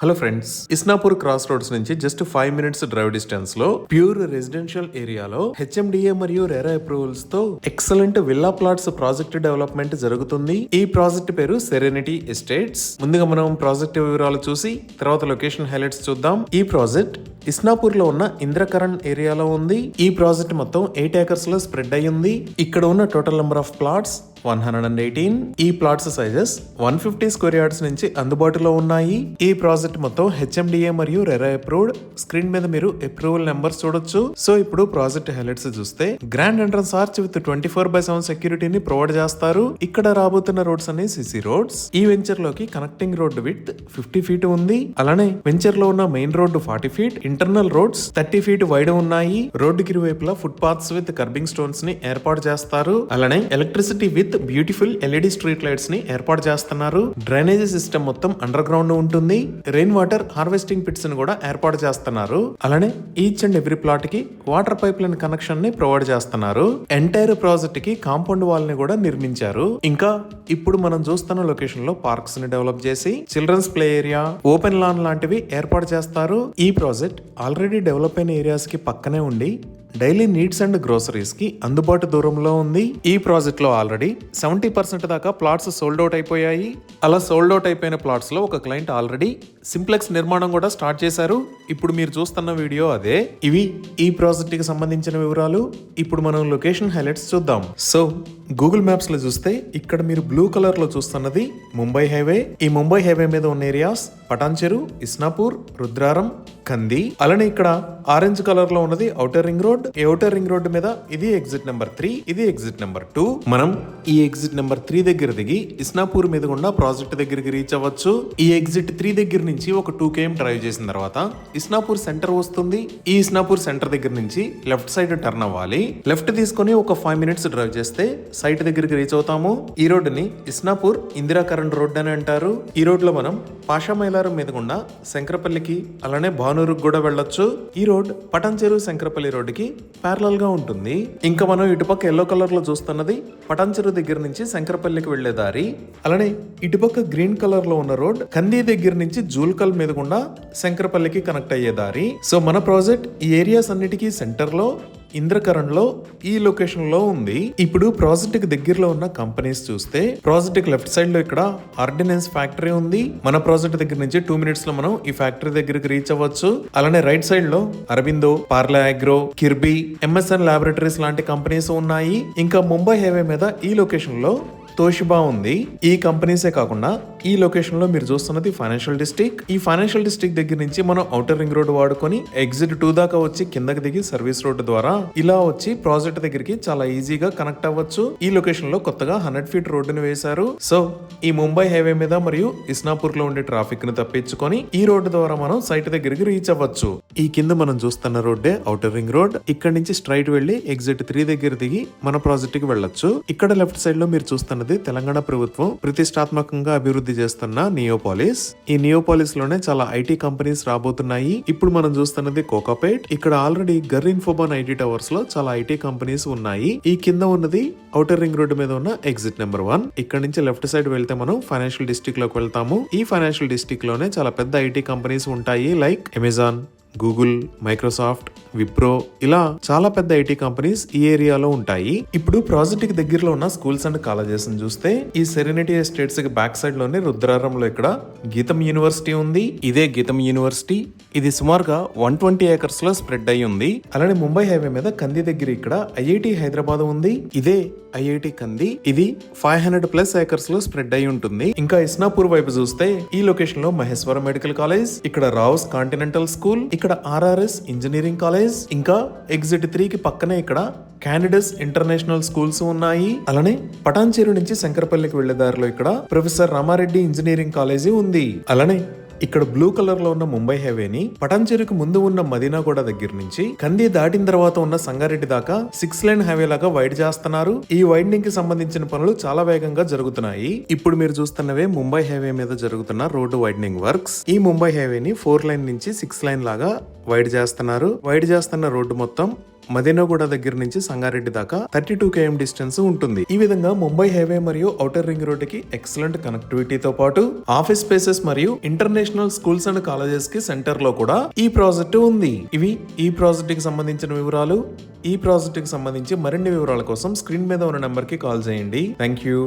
Hello friends, Isnapur cross roads నుంచి just 5 minutes drive distance లో pure residential ఏరియాలో HMDA మరియు రెరా అప్రూవల్స్ తో excellent villa plots project development జరుగుతుంది. ఈ ప్రాజెక్ట్ పేరు సెరెనిటీ ఎస్టేట్స్. ముందుగా మనం ప్రాజెక్ట్ వివరాలు చూసి తర్వాత లొకేషన్ హైలైట్స్ చూద్దాం. ఈ ప్రాజెక్ట్ ఇస్నాపూర్ లో ఉన్న ఇంద్రకరణ్ ఏరియాలో ఉంది. ఈ ప్రాజెక్ట్ మొత్తం 8 acres లో స్ప్రెడ్ అయ్యింది. ఇక్కడ ఉన్న టోటల్ నెంబర్ ఆఫ్ ప్లాట్స్ 118. ఈ ప్లాట్స్ సైజెస్ 150 స్క్వేర్ యార్డ్స్ నుంచి అందుబాటులో ఉన్నాయి. ఈ ప్రాజెక్ట్ మొత్తం హెచ్ఎండిఏ మరియు రెరా అప్రూవ్డ్. స్క్రీన్ మీద మీరు అప్రూవల్ నెంబర్స్ చూడొచ్చు. సో ఇప్పుడు ప్రాజెక్ట్ హైలైట్స్ చూస్తే గ్రాండ్ ఎంట్రన్స్ ఆర్చ్ విత్ 24/7 సెక్యూరిటీని ప్రొవైడ్ చేస్తారు. ఇక్కడ రాబోతున్న రోడ్స్ అన్ని సిసి రోడ్స్. ఈ వెంచర్ లోకి కనెక్టింగ్ రోడ్ విత్ 50 feet ఉంది. అలానే వెంచర్ లో ఉన్న main road 40 feet, internal roads 30 feet wide ఉన్నాయి. రోడ్డుకి ఇరువైపులా foot paths with kerbing stones ని ఏర్పాటు చేస్తారు. అలానే electricity with beautiful LED street lights ని ఏర్పాటు చేస్తున్నారు. డ్రైనేజీ సిస్టమ్ మొత్తం అండర్ గ్రౌండ్ ఉంటుంది. రెయిన్ వాటర్ హార్వెస్టింగ్ పిట్స్ ని కూడా ఏర్పాటు చేస్తున్నారు. అలానే ఈచ్ అండ్ ఎవ్రీ ప్లాట్ కి వాటర్ పైప్ లైన్ కనెక్షన్ ని ప్రొవైడ్ చేస్తున్నారు. ఎంటైర్ ప్రాజెక్ట్ కి కాంపౌండ్ వాల్ ని కూడా నిర్మించారు. ఇంకా ఇప్పుడు మనం చూస్తున్న లొకేషన్ లో పార్క్స్ ని డెవలప్ చేసి children's play area, open lawn లాంటివి ఏర్పాటు చేస్తారు. ఈ ప్రాజెక్ట్ ఆల్రెడీ డెవలప్ అయిన ఏరియాస్ కి పక్కనే ఉండి డైలీ నీడ్స్ అండ్ గ్రోసరీస్ కి అందుబాటు దూరంలో ఉంది. ఈ ప్రాజెక్ట్ లో ఆల్రెడీ 70% దాకా ప్లాట్స్ సోల్డ్ అవుట్ అయిపోయాయి. అలా సోల్డ్ అవుట్ అయిపోయిన ప్లాట్స్ లో ఒక క్లయింట్ ఆల్రెడీ సింప్లెక్స్ నిర్మాణం కూడా స్టార్ట్ చేశారు. ఇప్పుడు మీరు చూస్తున్న వీడియో అదే. ఇవి ఈ ప్రాజెక్ట్ కి సంబంధించిన వివరాలు. ఇప్పుడు మనం లొకేషన్ హైలైట్స్ చూద్దాం. సో గూగుల్ మ్యాప్స్ లో చూస్తే ఇక్కడ మీరు బ్లూ కలర్ లో చూస్తున్నది ముంబై హైవే. ఈ ముంబై హైవే మీద ఉన్న ఏరియాస్ పటాన్ చెరు, ఇస్నాపూర్, రుద్రారం, కంది. అలానే ఇక్కడ ఆరెంజ్ కలర్ లో ఉన్నది ఔటర్ రింగ్ రోడ్. ఈ ఔటర్ రింగ్ రోడ్ మీద ఇది ఎగ్జిట్ నెంబర్ 3, ఇది ఎగ్జిట్ నెంబర్ 2. మనం ఈ ఎగ్జిట్ నెంబర్ 3 దగ్గర దిగి ఇస్నాపూర్ మీద గుండా ప్రాజెక్ట్ దగ్గరికి రీచ్ అవ్వచ్చు. ఈ ఎగ్జిట్ 3 దగ్గర నుంచి ఒక 2 km డ్రైవ్ చేసిన తర్వాత ఇస్నాపూర్ సెంటర్ వస్తుంది. ఈ ఇస్నాపూర్ సెంటర్ దగ్గర నుంచి లెఫ్ట్ సైడ్ టర్న్ అవ్వాలి. లెఫ్ట్ తీసుకొని ఒక 5 minutes డ్రైవ్ చేస్తే సైట్ దగ్గరికి రీచ్ అవుతాము. ఈ రోడ్ ని ఇస్నాపూర్ ఇందిరాకరణ్ రోడ్ అని అంటారు. ఈ రోడ్ లో మనం పాషా మైలారం మీద గుండా శంకరపల్లికి అలానే భానూరుకు కూడా వెళ్ళొచ్చు. ఈ రోడ్ పటాన్ చెరు శంకరపల్లి రోడ్ కి ప్యారలల్ గా ఉంటుంది. ఇంకా మనం ఇటుపక్క ఎల్లో కలర్ లో చూస్తున్నది పటాన్ చెరు దగ్గర నుంచి శంకరపల్లికి వెళ్లే దారి. అలానే ఇటుపక్క గ్రీన్ కలర్ లో ఉన్న రోడ్ కంది దగ్గర నుంచి జూల్కల్ మీద గుండా శంకరపల్లికి కనెక్ట్ అయ్యే దారి. సో మన ప్రాజెక్ట్ ఈ ఏరియాస్ అన్నిటికీ సెంటర్ లో ఇంద్రకరణ్ లో ఈ లొకేషన్ లో ఉంది. ఇప్పుడు ప్రాజెక్ట్ కి దగ్గరలో ఉన్న కంపెనీస్ చూస్తే ప్రాజెక్ట్ కి లెఫ్ట్ సైడ్ లో ఇక్కడ ఆర్డినెన్స్ ఫ్యాక్టరీ ఉంది. మన ప్రాజెక్ట్ దగ్గర నుంచి 2 minutes లో మనం ఈ ఫ్యాక్టరీ దగ్గరికి రీచ్ అవ్వచ్చు. అలానే రైట్ సైడ్ లో Aurobindo, Parle Agro, Kirby, MSN laboratories లాంటి కంపెనీస్ ఉన్నాయి. ఇంకా ముంబై హైవే మీద ఈ లొకేషన్ లో తోషిబా ఉంది. ఈ కంపెనీసే కాకుండా ఈ లొకేషన్ లో మీరు చూస్తున్నది ఫైనాన్షియల్ డిస్ట్రిక్ట్. ఈ ఫైనాన్షియల్ డిస్ట్రిక్ట్ దగ్గర నుంచి మనం ఔటర్ రింగ్ రోడ్ వాడుకొని ఎగ్జిట్ 2 దాకా వచ్చి కిందకి దిగి సర్వీస్ రోడ్ ద్వారా ఇలా వచ్చి ప్రాజెక్ట్ దగ్గరికి చాలా ఈజీగా కనెక్ట్ అవ్వచ్చు. ఈ లొకేషన్ లో కొత్తగా 100 feet రోడ్డుని వేశారు. సో ఈ ముంబై హైవే మీద మరియు ఇస్నాపూర్ లో ఉండే ట్రాఫిక్ ని తప్పించుకొని ఈ రోడ్డు ద్వారా మనం సైట్ దగ్గరికి రీచ్ అవ్వచ్చు. ఈ కింద మనం చూస్తున్న రోడ్డే ఔటర్ రింగ్ రోడ్. ఇక్కడ నుంచి స్ట్రైట్ వెళ్లి ఎగ్జిట్ 3 దగ్గర దిగి మన ప్రాజెక్ట్ కి వెళ్ళొచ్చు. ఇక్కడ లెఫ్ట్ సైడ్ లో మీరు చూస్తున్నది తెలంగాణ ప్రభుత్వం ప్రతిష్టాత్మకంగా అభివృద్ధి చేస్తున్న నియోపాలిస్. ఈ నియోపాలిస్ లోనే చాలా ఐటీ కంపెనీస్ రాబోతున్నాయి. ఇప్పుడు మనం చూస్తున్నది కోకాపేట్. ఇక్కడ ఆల్రెడీ గర్ ఇన్ఫోబాన్ ఐటీ టవర్స్ లో చాలా ఐటీ కంపెనీస్ ఉన్నాయి. ఈ కింద ఉన్నది ఔటర్ రింగ్ రోడ్ మీద ఉన్న ఎగ్జిట్ నెంబర్ 1. ఇక్కడ నుంచి లెఫ్ట్ సైడ్ వెళ్తే మనం ఫైనాన్షియల్ డిస్ట్రిక్ట్ లోకి వెళ్తాము. ఈ ఫైనాన్షియల్ డిస్ట్రిక్ట్ లోనే చాలా పెద్ద ఐటీ కంపెనీస్ ఉంటాయి. Like Amazon, Google, Microsoft, Wipro, ఇలా చాలా పెద్ద ఐటీ కంపెనీస్ ఈ ఏరియాలో ఉంటాయి. ఇప్పుడు ప్రాజెక్ట్ కి దగ్గరలో ఉన్న స్కూల్స్ అండ్ కాలేజెస్ చూస్తే ఈ సెరెనిటీ ఎస్టేట్స్ కి బ్యాక్ సైడ్ లోనే రుద్రారంలో ఇక్కడ గీతం యూనివర్సిటీ ఉంది. ఇదే గీతం యూనివర్సిటీ. ఇది సుమారుగా 120 acres లో స్ప్రెడ్ అయి ఉంది. అలానే ముంబై హైవే మీద కంది దగ్గర ఇక్కడ ఐఐటి హైదరాబాద్ ఉంది. ఇదే ఐఐటి కంది. ఇది 500+ acres లో స్ప్రెడ్ అయి ఉంటుంది. ఇంకా ఇస్నాపూర్ వైపు చూస్తే ఈ లొకేషన్ లో మహేశ్వరం మెడికల్ కాలేజ్, ఇక్కడ రావుస్ కాంటినెంటల్ స్కూల్, ఇక్కడ ఆర్ఆర్ఎస్ ఇంజనీరింగ్ కాలేజ్, ఇంకా ఎగ్జిట్ 3 కి పక్కనే ఇక్కడ క్యాండిడేట్స్ ఇంటర్నేషనల్ స్కూల్స్ ఉన్నాయి. అలానే పటాన్ చెరు నుంచి శంకరపల్లికి వెళ్లే దారిలో ఇక్కడ ప్రొఫెసర్ రామారెడ్డి ఇంజనీరింగ్ కాలేజీ ఉంది. అలానే ఇక్కడ బ్లూ కలర్ లో ఉన్న ముంబై హైవేని పటాన్ చెరుకు ముందు ఉన్న మదీనాగూడ దగ్గర నుంచి కంది దాటిన తర్వాత ఉన్న సంగారెడ్డి దాకా 6 lane హైవే లాగా వైడ్ చేస్తున్నారు. ఈ వైడనింగ్ కి సంబంధించిన పనులు చాలా వేగంగా జరుగుతున్నాయి. ఇప్పుడు మీరు చూస్తున్నవే ముంబై హైవే మీద జరుగుతున్న రోడ్డు వైడనింగ్ వర్క్స్. ఈ ముంబై హైవేని 4 lane నుంచి 6 lane లాగా వైడ్ చేస్తున్నారు. వైడ్ చేస్తున్న రోడ్డు మొత్తం మదీనాగూడ దగ్గర నుంచి సంగారెడ్డి దాకా 32 km డిస్టెన్స్ ఉంటుంది. ఈ విధంగా ముంబై హైవే మరియు ఔటర్ రింగ్ రోడ్ కి ఎక్సలెంట్ కనెక్టివిటీతో పాటు ఆఫీస్ స్పేసెస్ మరియు ఇంటర్నేషనల్ స్కూల్స్ అండ్ కాలేజెస్ కి సెంటర్ లో కూడా ఈ ప్రాజెక్టు ఉంది. ఇవి ఈ ప్రాజెక్ట్ కి సంబంధించిన వివరాలు. ఈ ప్రాజెక్ట్ కి సంబంధించి మరిన్ని వివరాల కోసం స్క్రీన్ మీద ఉన్న నెంబర్ కి కాల్ చేయండి. Thank you.